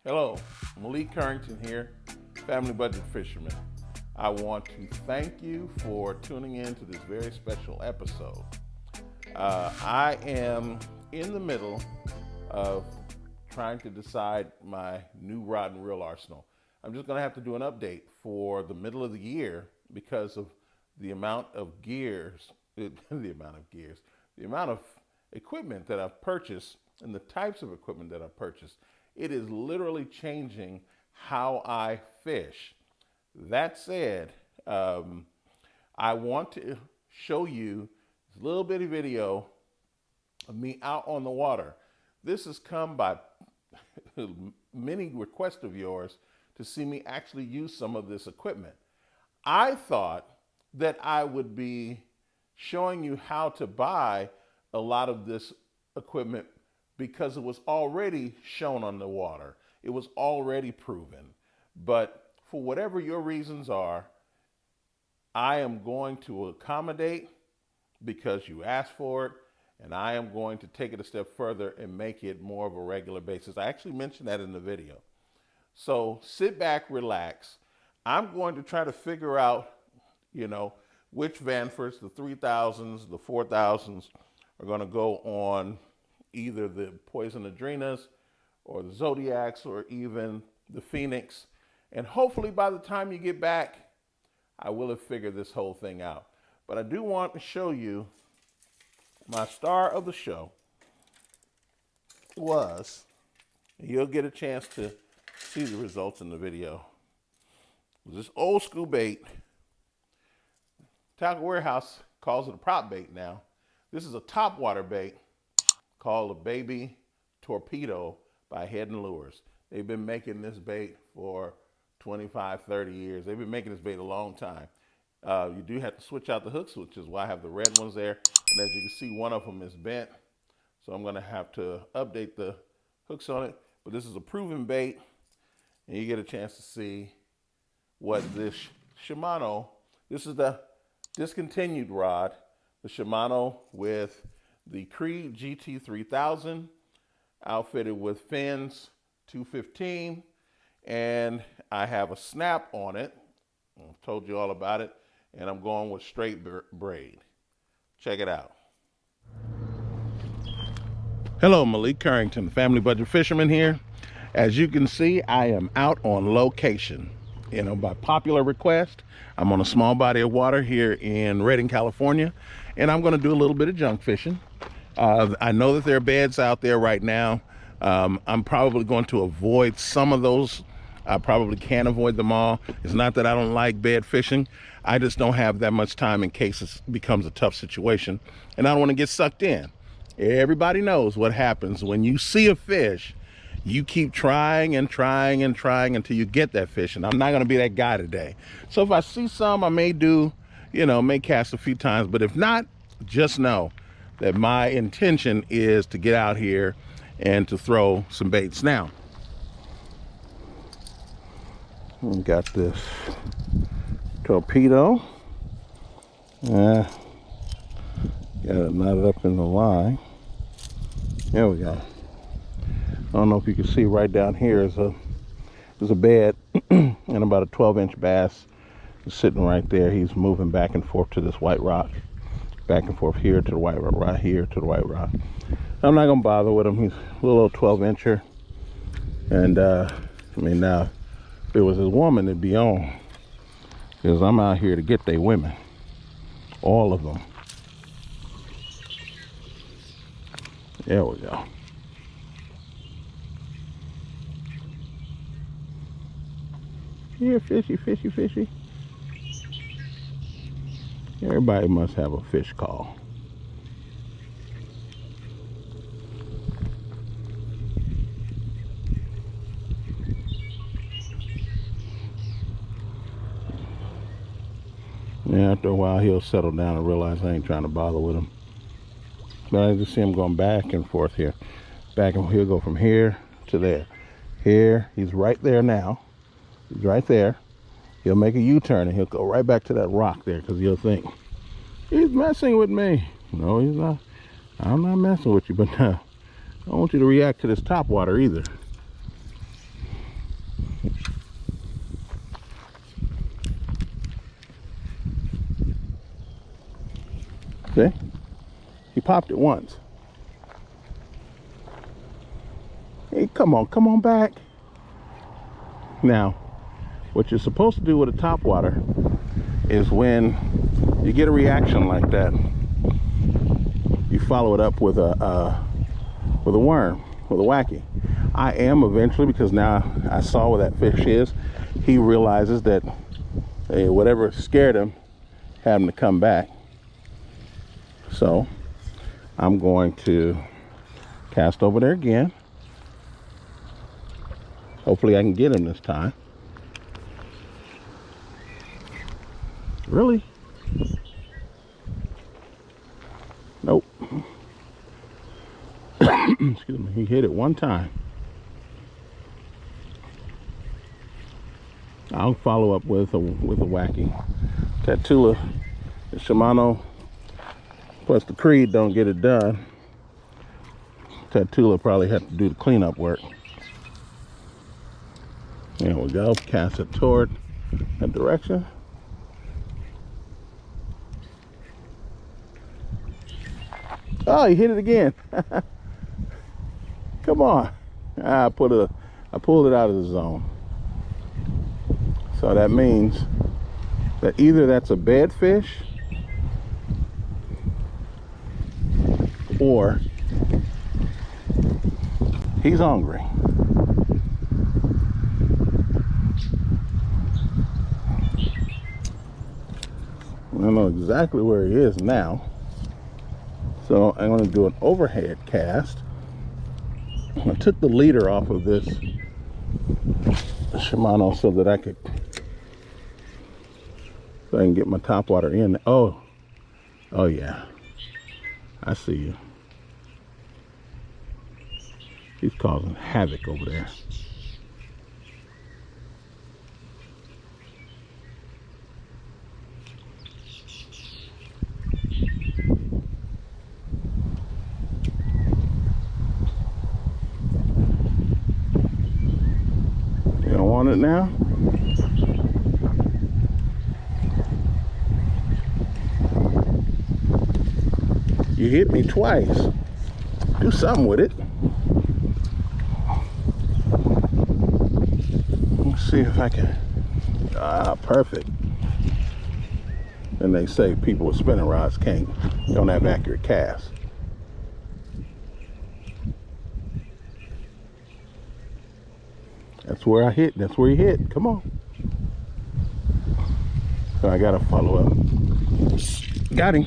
Hello, Mulling here, Family Budget Fisherman. I want to thank you for tuning in to this very special episode. I am in the middle of trying to decide my new rod and reel arsenal. I'm just going to have to do an update for the middle of the year because of the amount of gears, the amount of equipment that I've purchased and the types of equipment that I've purchased. It is literally changing how I fish. That said, I want to show you this little bitty video of me out on the water. This has come by many requests of yours to see me actually use some of this equipment. I thought that I would be showing you how to buy a lot of this equipment because it was already shown on the water. It was already proven. But for whatever your reasons are, I am going to accommodate because you asked for it, and I am going to take it a step further and make it more of a regular basis. I actually mentioned that in the video. So sit back, relax. I'm going to try to figure out, which Vanfords, the 3000s, the 4000s, are going to go on either the Poison Adrenas or the Zodiacs or even the Phoenix. And hopefully by the time you get back, I will have figured this whole thing out. But I do want to show you my star of the show was, you'll get a chance to see the results in the video, was this old school bait. Tackle Warehouse calls it a prop bait now. This is a topwater bait called a baby torpedo by Head and Lures. They've been making this bait for 25, 30 years. They've been making this bait a long time. You do have to switch out the hooks, which is why I have the red ones there. And as you can see, one of them is bent. So I'm gonna have to update the hooks on it. But this is a proven bait, and you get a chance to see what this Shimano, this is the discontinued rod, the Shimano with the Creed GT 3000, outfitted with fins 215, and I have a snap on it. I've told you all about it, and I'm going with straight braid. Check it out. Hello, Malik Carrington, Family Budget Fisherman here. As you can see, I am out on location. By popular request, I'm on a small body of water here in Redding, California, and I'm going to do a little bit of junk fishing. I know that there are beds out there right now. I'm probably going to avoid some of those. I probably can't avoid them all. It's not that I don't like bed fishing. I just don't have that much time in case it becomes a tough situation, and I don't want to get sucked in. Everybody knows what happens when you see a fish. You keep trying and trying and trying until you get that fish, and I'm not going to be that guy today. So if I see some, I may do, may cast a few times, but if not, just know that my intention is to get out here and to throw some baits. Now, we got this torpedo. Got it knotted up in the line. There we go. I don't know if you can see right down here is a bed and about a 12-inch bass is sitting right there. He's moving back and forth to this white rock, back and forth here to the white rock, right here to the white rock. I'm not gonna bother with him. He's a little 12-incher, and now if it was his woman, it'd be on, because I'm out here to get they women, all of them. There we go. Here, fishy, fishy, fishy. Everybody must have a fish call. Yeah, after a while he'll settle down and realize I ain't trying to bother with him. But I just see him going back and forth here. He'll go from here to there. Here, he's right there now. He's right there. He'll make a U-turn and he'll go right back to that rock there, because he'll think, he's messing with me. No, he's not. I'm not messing with you, but I don't want you to react to this topwater either. See? He popped it once. Hey, come on back. Now, what you're supposed to do with a topwater is when you get a reaction like that, you follow it up with a worm, with a wacky. I am eventually, because now I saw where that fish is, he realizes that whatever scared him had him to come back. So I'm going to cast over there again. Hopefully I can get him this time. Really? Nope. Excuse me. He hit it one time. I'll follow up with a wacky. Tatula, the Shimano plus the Creed don't get it done. Tatula probably have to do the cleanup work. There we go. Cast it toward that direction. Oh, he hit it again. Come on. I pulled it out of the zone. So that means that either that's a bed fish or he's hungry. I know exactly where he is now. So I'm going to do an overhead cast. I took the leader off of this Shimano so that I can get my topwater in. Oh yeah, I see you. He's causing havoc over there. You don't want it now? You hit me twice. Do something with it. Let's see if I can. Perfect. And they say people with spinning rods don't have accurate casts. That's where I hit. That's where he hit. Come on. So I gotta follow up. Got him.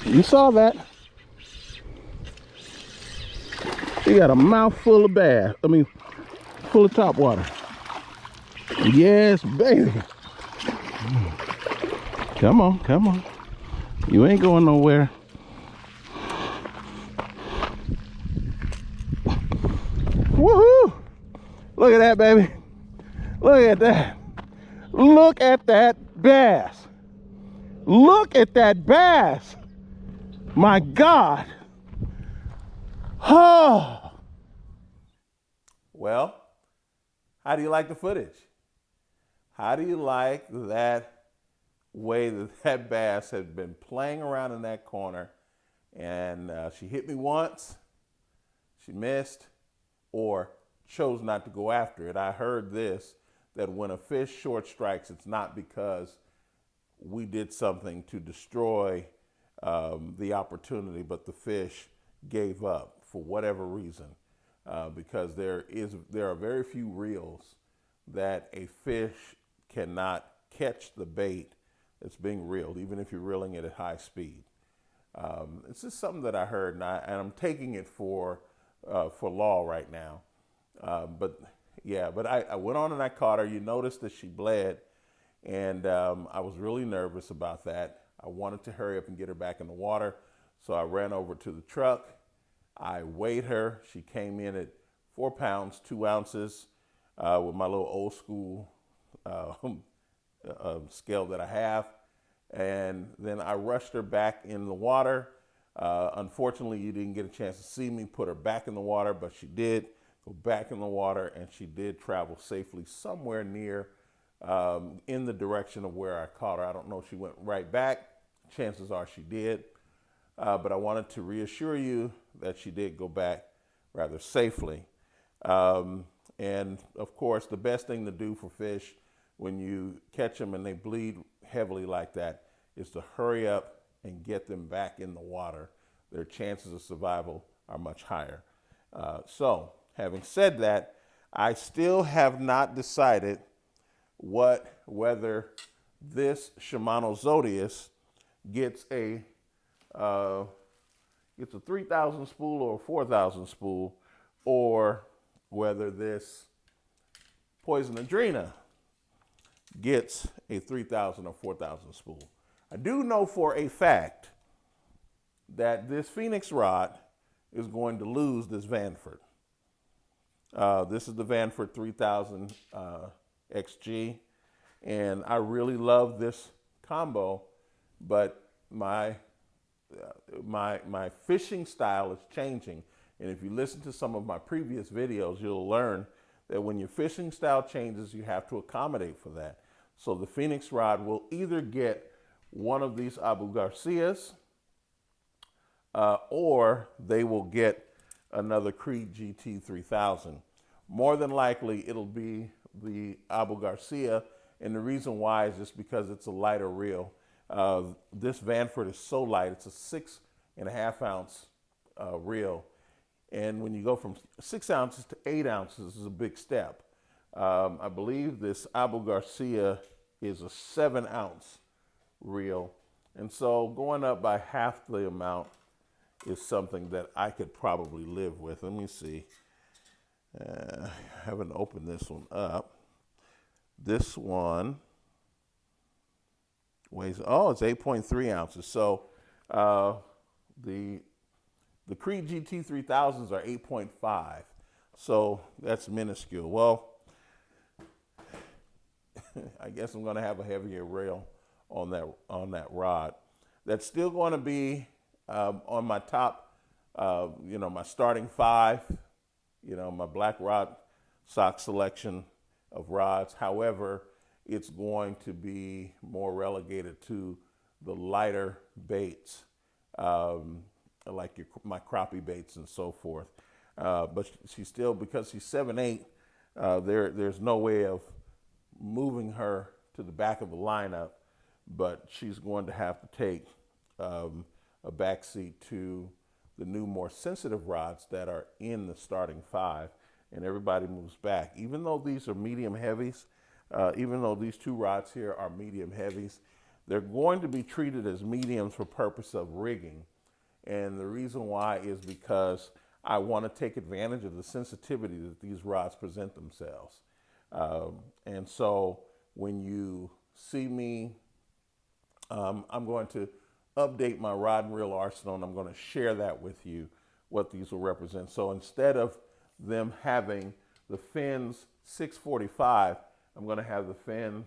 You saw that. He got a mouthful of bass. Full of topwater. Yes, baby. Come on. You ain't going nowhere. Woohoo! Look at that, baby. Look at that. Look at that bass. Look at that bass. My God. Oh. Well, how do you like the footage? How do you like that way that bass has been playing around in that corner, and she hit me once, she missed, or chose not to go after it? I heard this, that when a fish short strikes, it's not because we did something to destroy the opportunity, but the fish gave up for whatever reason, because there are very few reels that a fish cannot catch the bait that's being reeled, even if you're reeling it at high speed. It's just something that I heard, and I'm taking it for law right now. But I went on and I caught her. You noticed that she bled, and I was really nervous about that. I wanted to hurry up and get her back in the water, so I ran over to the truck. I weighed her. She came in at 4 pounds, 2 ounces, with my little old school scale that I have. And then I rushed her back in the water. Unfortunately, you didn't get a chance to see me put her back in the water, but she did go back in the water, and she did travel safely somewhere near in the direction of where I caught her. I don't know if she went right back. Chances are she did. But I wanted to reassure you that she did go back rather safely. And of course, the best thing to do for fish when you catch them and they bleed heavily like that is to hurry up and get them back in the water. Their chances of survival are much higher. So, having said that, I still have not decided whether this Shimano Zodias gets a 3,000 spool or a 4,000 spool, or whether this Poison Adrena gets a 3,000 or 4,000 spool. I do know for a fact that this Phoenix rod is going to lose this Vanford. This is the Vanford 3000 XG, and I really love this combo, but my fishing style is changing. And if you listen to some of my previous videos, you'll learn that when your fishing style changes, you have to accommodate for that. So the Phoenix rod will either get one of these Abu Garcias, or they will get another Creed GT 3000. More than likely, it'll be the Abu Garcia, and the reason why is just because it's a lighter reel. This Vanford is so light; it's a 6.5 ounce reel, and when you go from 6 ounces to 8 ounces is a big step. I believe this Abu Garcia is a 7 ounce reel, and so going up by half the amount is something that I could probably live with. Let me see. I haven't opened this one up. This one weighs, it's 8.3 ounces. So the Creed GT 3000s are 8.5. So that's minuscule. Well, I guess I'm going to have a heavier rail on that rod. That's still going to be on my top, my starting 5, my black rod sock selection of rods. However, it's going to be more relegated to the lighter baits, like my crappie baits and so forth. But she's still, because she's 7'8", there's no way of moving her to the back of the lineup, but she's going to have to take a backseat to the new, more sensitive rods that are in the starting 5, and everybody moves back. Even though these are medium heavies, even though these two rods here are medium heavies, they're going to be treated as mediums for purpose of rigging. And the reason why is because I want to take advantage of the sensitivity that these rods present themselves. And so when you see me, I'm going to update my rod and reel arsenal, and I'm going to share that with you, what these will represent. So instead of them having the fins 645, I'm going to have the fins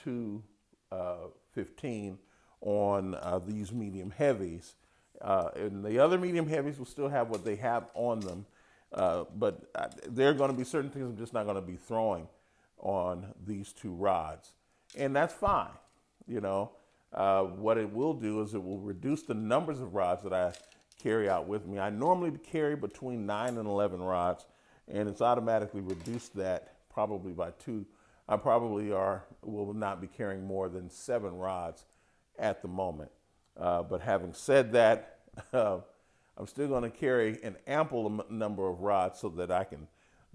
215 on these medium heavies. And the other medium heavies will still have what they have on them, but there are going to be certain things I'm just not going to be throwing on these two rods. And that's fine. What it will do is it will reduce the numbers of rods that I carry out with me. I normally carry between 9 and 11 rods, and it's automatically reduced that probably by 2. I probably will not be carrying more than 7 rods at the moment. But having said that, I'm still going to carry an ample number of rods so that I can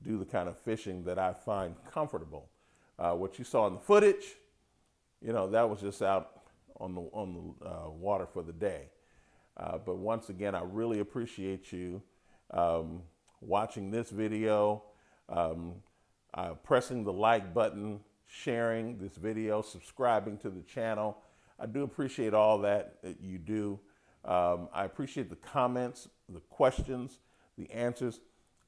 do the kind of fishing that I find comfortable. What you saw in the footage, that was just out on the water for the day. But once again, I really appreciate you watching this video, pressing the like button, sharing this video, subscribing to the channel. I do appreciate all that you do. I appreciate the comments, the questions, the answers.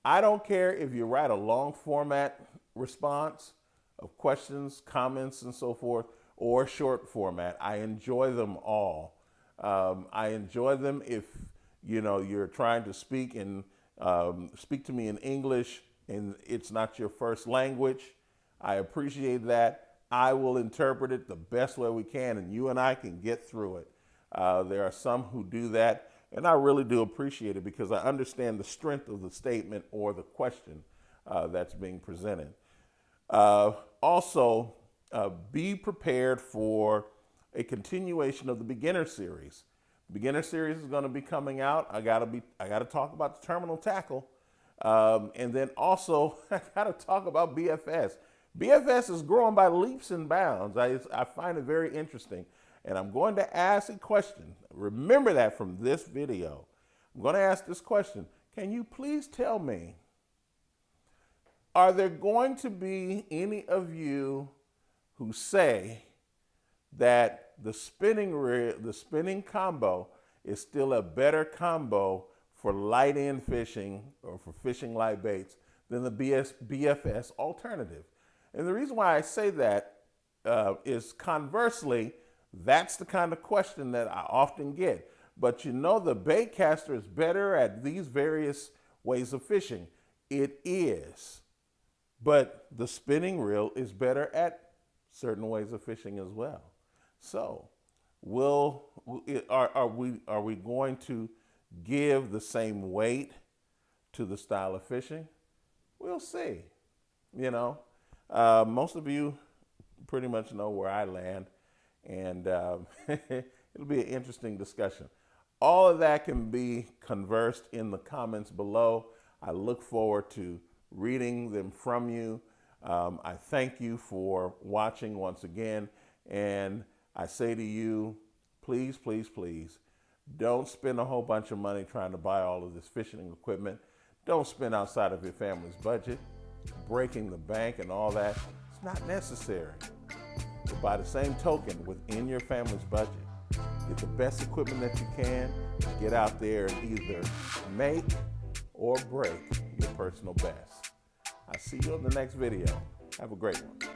I don't care if you write a long format response of questions, comments, and so forth, or short format. I enjoy them all. I enjoy them if you're trying to speak speak to me in English and it's not your first language. I appreciate that. I will interpret it the best way we can, and you and I can get through it. There are some who do that, and I really do appreciate it because I understand the strength of the statement or the question that's being presented. Also, be prepared for a continuation of the beginner series. The beginner series is going to be coming out. I got to talk about the terminal tackle, and then also I got to talk about BFS. BFS is growing by leaps and bounds. I find it very interesting, and I'm going to ask a question. Remember that from this video. I'm going to ask this question. Can you please tell me, are there going to be any of you who say that the spinning combo is still a better combo for light end fishing or for fishing light baits than the BFS alternative? And the reason why I say that is conversely, that's the kind of question that I often get. But you know, the bait caster is better at these various ways of fishing. It is. But the spinning reel is better at certain ways of fishing as well. So, are we going to give the same weight to the style of fishing? We'll see. You know, most of you pretty much know where I land, and it'll be an interesting discussion. All of that can be conversed in the comments below. I look forward to reading them from you. I thank you for watching once again, and I say to you, please, please, please, don't spend a whole bunch of money trying to buy all of this fishing equipment. Don't spend outside of your family's budget. Breaking the bank and all that, it's not necessary. But by the same token, within your family's budget, get the best equipment that you can, get out there and either make or break your personal best. I'll see you in the next video. Have a great one.